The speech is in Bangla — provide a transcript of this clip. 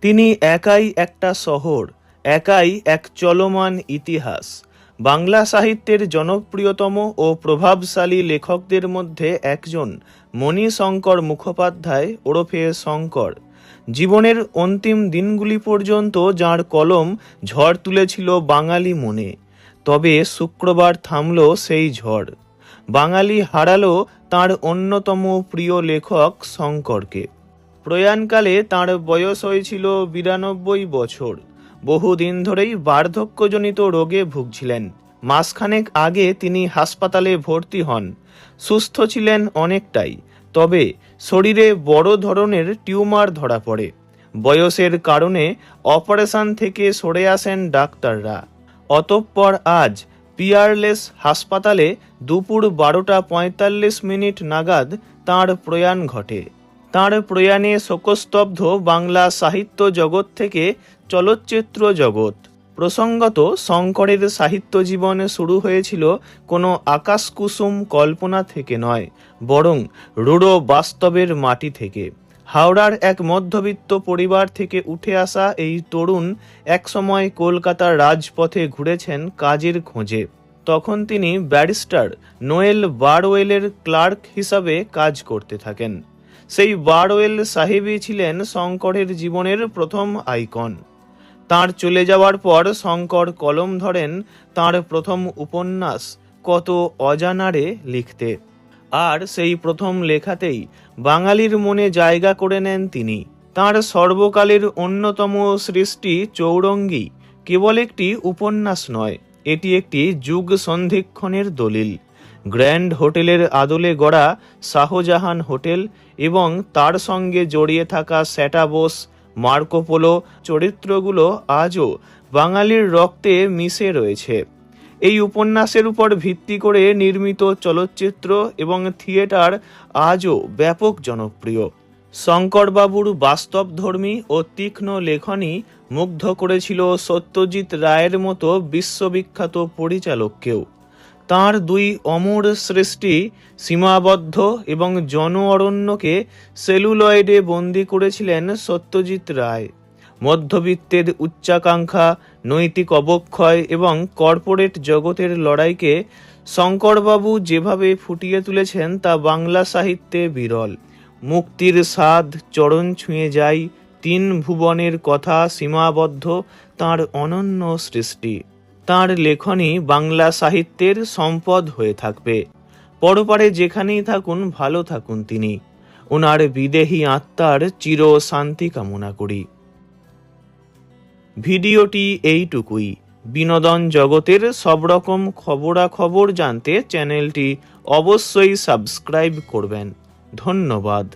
তিনি একাই একটা শহর, একাই এক চলমান ইতিহাস। বাংলা সাহিত্যের জনপ্রিয়তম ও প্রভাবশালী লেখকদের মধ্যে একজন মণিশঙ্কর মুখোপাধ্যায় ওরফে শঙ্কর। জীবনের অন্তিম দিনগুলি পর্যন্ত যাঁর কলম ঝড় তুলেছিল বাঙালি মনে। তবে শুক্রবার থামল সেই ঝড়। বাঙালি হারালো তাঁর অন্যতম প্রিয় লেখক শঙ্করকে। প্রয়াণকালে তাঁর বয়স হয়েছিল 92 বছর। বহুদিন ধরেই বার্ধক্যজনিত রোগে ভুগছিলেন। মাসখানেক আগে তিনি হাসপাতালে ভর্তি হন। সুস্থ ছিলেন অনেকটাই, তবে শরীরে বড় ধরনের টিউমার ধরা পড়ে। বয়সের কারণে অপারেশন থেকে সরে আসেন ডাক্তাররা। অতঃপর আজ পিয়ারলেস হাসপাতালে দুপুর 12:45 নাগাদ তাঁর প্রয়াণ ঘটে। তাঁর প্রয়াণে শোকস্তব্ধ বাংলা সাহিত্য জগৎ থেকে চলচ্চিত্র জগৎ। প্রসঙ্গত, শঙ্করের সাহিত্য জীবন শুরু হয়েছিল কোনো আকাশকুসুম কল্পনা থেকে নয়, বরং রূঢ় বাস্তবের মাটি থেকে। হাওড়ার এক মধ্যবিত্ত পরিবার থেকে উঠে আসা এই তরুণ একসময় কলকাতার রাজপথে ঘুরেছেন কাজের খোঁজে। তখন তিনি ব্যারিস্টার নোয়েল বারওয়েলের ক্লার্ক হিসাবে কাজ করতে থাকেন। সেই বারওয়েল সাহেবই ছিলেন শঙ্করের জীবনের প্রথম আইকন। তাঁর চলে যাওয়ার পর শঙ্কর কলম ধরেন তাঁর প্রথম উপন্যাস কত অজানারে লিখতে। আর সেই প্রথম লেখাতেই বাঙালির মনে জায়গা করে নেন তিনি। তাঁর সর্বকালের অন্যতম সৃষ্টি চৌরঙ্গী কেবল একটি উপন্যাস নয়, এটি একটি যুগ সন্ধিক্ষণের দলিল। গ্র্যান্ড হোটেলের আদলে গড়া শাহজাহান হোটেল এবং তার সঙ্গে জড়িয়ে থাকা সেটা বোস, মার্কো পোলো চরিত্রগুলো আজও বাঙালির রক্তে মিশে রয়েছে। এই উপন্যাসের উপর ভিত্তি করে নির্মিত চলচ্চিত্র এবং থিয়েটার আজও ব্যাপক জনপ্রিয়। শঙ্করবাবুর বাস্তবধর্মী ও তীক্ষ্ণ লেখনী মুগ্ধ করেছিল সত্যজিৎ রায়ের মতো বিশ্ববিখ্যাত পরিচালককেও। তাঁর দুই অমর সৃষ্টি সীমাবদ্ধ এবং জন অরণ্যকে সেলুলয়েডে বন্দি করেছিলেন সত্যজিৎ রায়। মধ্যবিত্তের উচ্চাকাঙ্ক্ষা, নৈতিক অবক্ষয় এবং কর্পোরেট জগতের লড়াইকে শঙ্করবাবু যেভাবে ফুটিয়ে তুলেছেন তা বাংলা সাহিত্যে বিরল। মুক্তির স্বাদ চরণ ছুঁয়ে যায়, তিন ভুবনের কথা সীমাবদ্ধ তাঁর অনন্য সৃষ্টি। তাঁর লেখনী বাংলা সাহিত্যের সম্পদ হয়ে থাকবে। পরপারে যেখানেই থাকুন, ভালো থাকুন তিনি। ওনার বিদেহী আত্মার চির শান্তি কামনা করি। ভিডিওটি এইটুকুই। বিনোদন জগতের সব রকম খবরাখবর জানতে চ্যানেলটি অবশ্যই সাবস্ক্রাইব করবেন। ধন্যবাদ।